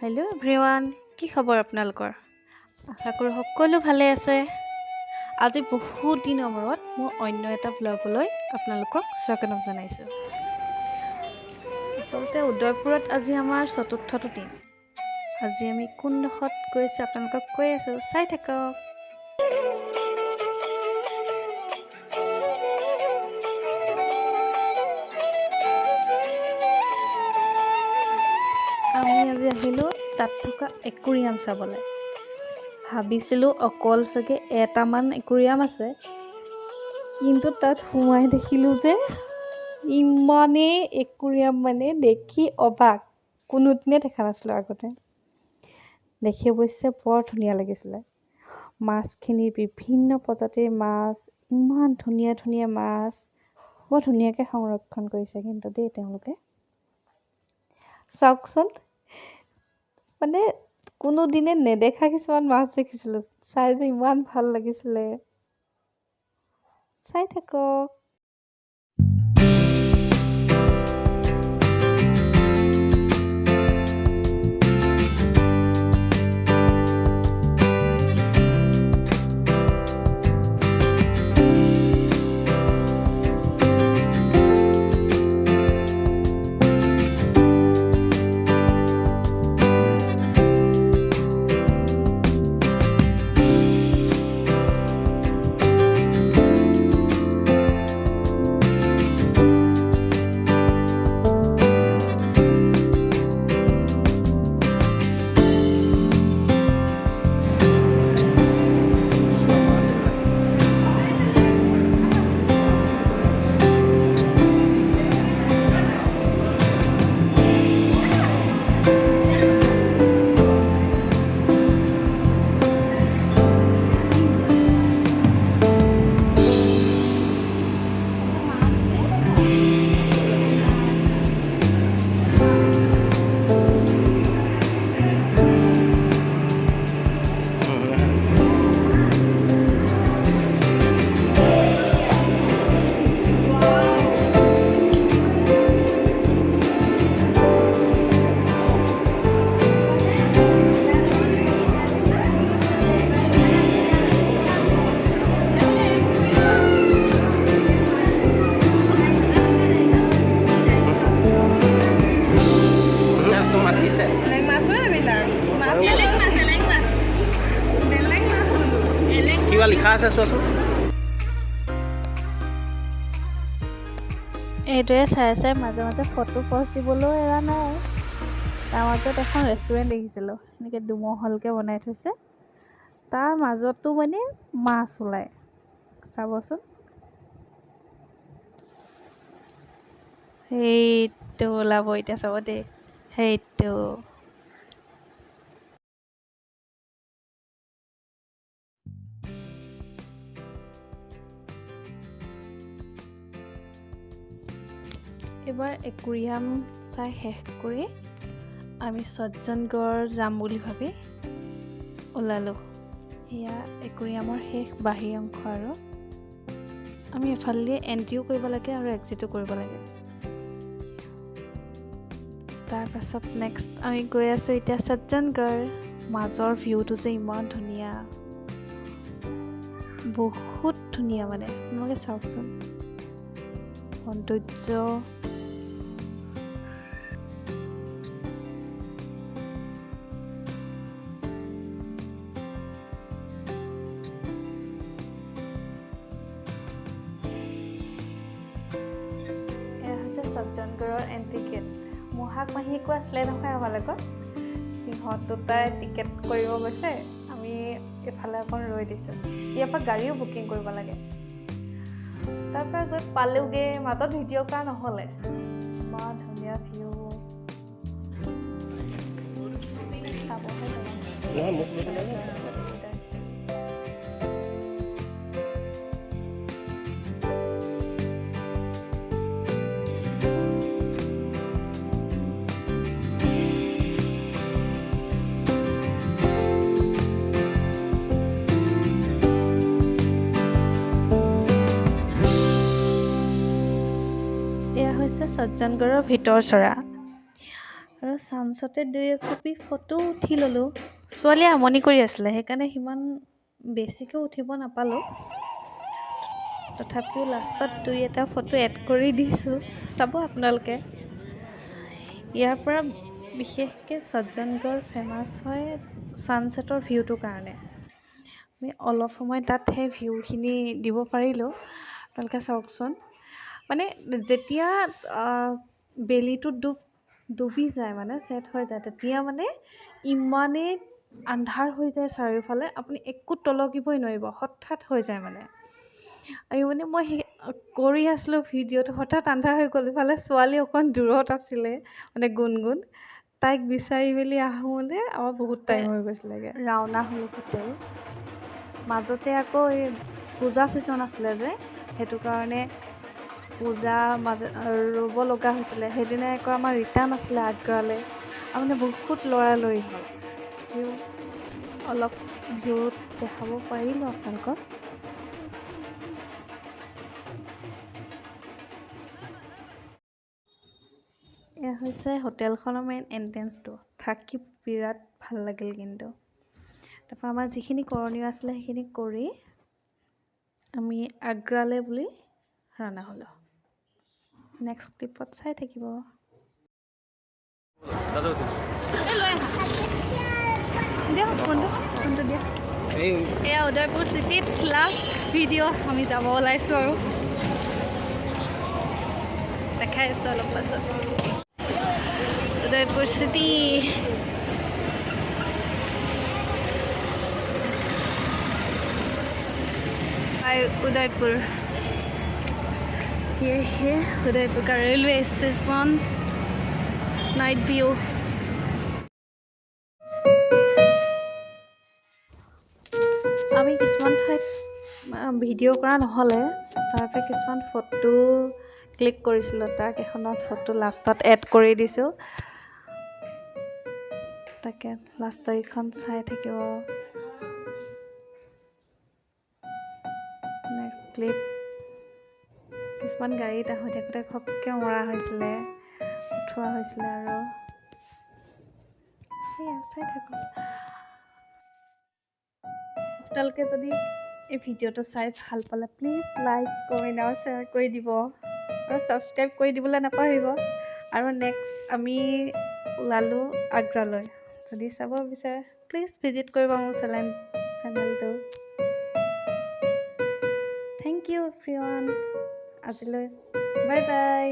Hello' everyone, কি খবৰ আপোনালোকৰ? আশা কৰোঁ সকলো ভালে আছে। আজি বহুত দিনৰ মূৰত মোৰ অন্য এটা ভ্লগলৈ আপোনালোকক স্বাগতম জনাইছোঁ। আচলতে উদয়পুৰত আজি আমাৰ চতুৰ্থটো দিন। আজি আমি কোনডোখৰত গৈছোঁ আপোনালোকক কৈ আছোঁ, চাই থাকক। আমি আজি আহিলোঁ তাত থকা একুৰিয়াম চাবলৈ। ভাবিছিলোঁ অকল চাগে এটামান একুৰিয়াম আছে, কিন্তু তাত সোমাই দেখিলোঁ যে ইমানেই একুৰিয়াম দেখি অবাক। কোনোদিনে দেখা নাছিলোঁ আগতে। দেখি অৱশ্যে বৰ ধুনীয়া লাগিছিলে। মাছখিনি বিভিন্ন প্ৰজাতিৰ মাছ, ইমান ধুনীয়া ধুনীয়া মাছ, বৰ ধুনীয়াকৈ সংৰক্ষণ কৰিছে কিন্তু দেই তেওঁলোকে। চাওকচোন, কোনোদিনে নেদেখা কিছুমান মাছ দেখিছিলোঁ, চাই যে ইমান ভাল লাগিছিলে। চাই থাকক। কিবা লিখা আছে চোৱাচোন। এইটোৱে চাই চাই মাজে মাজে ফটো পষ্ট দিবলৈও এৰা নাই। তাৰ মাজত এখন ৰেষ্টুৰেণ্ট দেখিছিলোঁ, এনেকৈ দুমহলকৈ বনাই থৈছে। তাৰ মাজতো মাছ ওলায়, চাবচোন। সেইটো ওলাব এতিয়া, চাব দেই, সেইটো। এইবাৰ একুৰিয়াম চাই শেষ কৰি আমি সজ্জনগড় যাম বুলি ভাবি ওলালোঁ। এয়া একুৰিয়ামৰ শেষ বাহিৰ অংশ, আৰু আমি এফালেদি এণ্ট্ৰিও কৰিব লাগে আৰু এক্সিটো কৰিব লাগে। তাৰপাছত নেক্সট আমি গৈ আছোঁ এতিয়া সজ্জনগড়। মাজৰ ভিউটো যে ইমান ধুনীয়া, বহুত ধুনীয়া। আপোনালোকে চাওকচোন, সৌন্দৰ্য। সজ্জনগড়ৰ এণ্ট্ৰি গেট। মহাক মাহীকো আছিলে নহয় আমাৰ লগত। সিহঁত দুটাই টিকেট কৰিব গৈছে, আমি এফালে অকণ ৰৈ দিছোঁ। ইয়াৰ পৰা গাড়ীও বুকিং কৰিব লাগে। তাৰপৰা গৈ পালোঁগৈ, মাজত ভিডিঅ' কৰা নহ'লে। ইমান ধুনীয়া ভিউ, এয়া হৈছে সজ্জনগড়ৰ ভিতৰ চৰা। আৰু চানচতে 2 কপি ফটো উঠি ল'লোঁ। ছোৱালীয়ে আমনি কৰি আছিলে সেইকাৰণে সিমান বেছিকৈ উঠিব নাপালোঁ। তথাপিও লাষ্টত 2-এটা ফটো এড কৰি দিছোঁ, চাব আপোনালোকে। ইয়াৰ পৰা বিশেষকৈ সজ্জনগড় ফেমাছ হয় ছানছেটৰ ভিউটোৰ কাৰণে। আমি অলপ সময় তাত সেই ভিউখিনি দিব পাৰিলোঁ। আপোনালোকে চাওকচোন, মানে যেতিয়া বেলিটো ডুবি যায়, মানে ছেট হৈ যায়, তেতিয়া মানে ইমানেই আন্ধাৰ হৈ যায় চাৰিওফালে, আপুনি একো তলকিবই নোৱাৰিব, হঠাৎ হৈ যায় মানে। আৰু মানে মই সেই কৰি আছিলোঁ ভিডিঅ'টো, হঠাৎ আন্ধাৰ হৈ গ'ল। ইফালে ছোৱালী অকণ দূৰত আছিলে, মানে গুণগুণ, তাইক বিচাৰি মেলি আহোঁতে আমাৰ বহুত টাইম হৈ গৈছিলেগৈ। ৰাওনা হ'লোঁ হোটেল। মাজতে আকৌ এই পূজা ছিজন আছিলে যে, সেইটো কাৰণে পূজা ৰ'ব লগা হৈছিলে। সেইদিনাই আকৌ আমাৰ ৰিটাৰ্ণ আছিলে আগ্ৰালৈ। আৰু মানে বহুত লৰালৰি হ'ল। অলপ ভিউ দেখাব পাৰিলোঁ আপোনালোকক। এয়া হৈছে হোটেলখনৰ মেইন এণ্ট্ৰেঞ্চটো। থাকি বিৰাট ভাল লাগিল কিন্তু। তাৰপৰা আমাৰ যিখিনি কৰণীয় আছিলে সেইখিনি কৰি আমি আগ্ৰালৈ বুলি ৰাওনা হ'লোঁ। নেক্সট ক্লিপত চাই থাকিব। দিয়া ফোনটো দিয়া। এয়া উদয়পুৰ চিটিত লাষ্ট ভিডিঅ' আমি যাব ওলাইছোঁ আৰু দেখাই আছোঁ অলপ পাছত। उदयपुर सिटी उदयपुर, ये है उदयपुर का रेलवे स्टेशन। Night view. আমি কিছুমান ঠাইত ভিডিঅ' কৰা নহ'লে, তাৰপৰা কিছুমান ফটো ক্লিক কৰিছিলোঁ। তাৰ কেইখনমান ফটো লাষ্টত এড কৰি দিছোঁ, তাকে লাষ্টৰ এইখন চাই থাকিব। নেক্সট ক্লিপ, কিছুমান গাড়ীত আহি থাকোঁতে ঘপকৈ মৰা হৈছিলে, উঠোৱা হৈছিলে। আৰু সেয়া চাই থাকক। আপোনালোকে যদি এই ভিডিঅ'টো চাই ভাল পালে প্লিজ লাইক, কমেণ্ট আৰু শ্বেয়াৰ কৰি দিব, আৰু ছাবস্ক্ৰাইব কৰি দিবলৈ নাপাহৰিব। আৰু নেক্সট আমি ওলালোঁ আগ্ৰালৈ। যদি চাব বিচাৰে প্লিজ ভিজিট কৰিব মোৰ চেনেলটো। Thank you everyone. আজিলৈ বাই বাই।